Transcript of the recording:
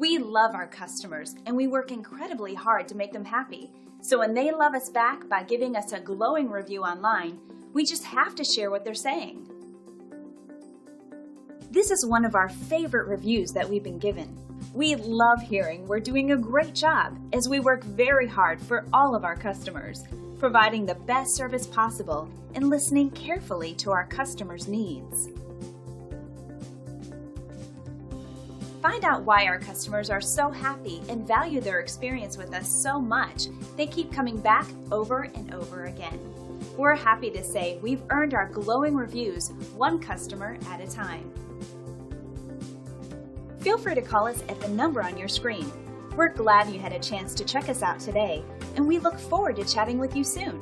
We love our customers and we work incredibly hard to make them happy. So when they love us back by giving us a glowing review online, we just have to share what they're saying. This is one of our favorite reviews that we've been given. We love hearing we're doing a great job as we work very hard for all of our customers, providing the best service possible and listening carefully to our customers' needs. Find out why our customers are so happy and value their experience with us so much, they keep coming back over and over again. We're happy to say we've earned our glowing reviews one customer at a time. Feel free to call us at the number on your screen. We're glad you had a chance to check us out today, and we look forward to chatting with you soon.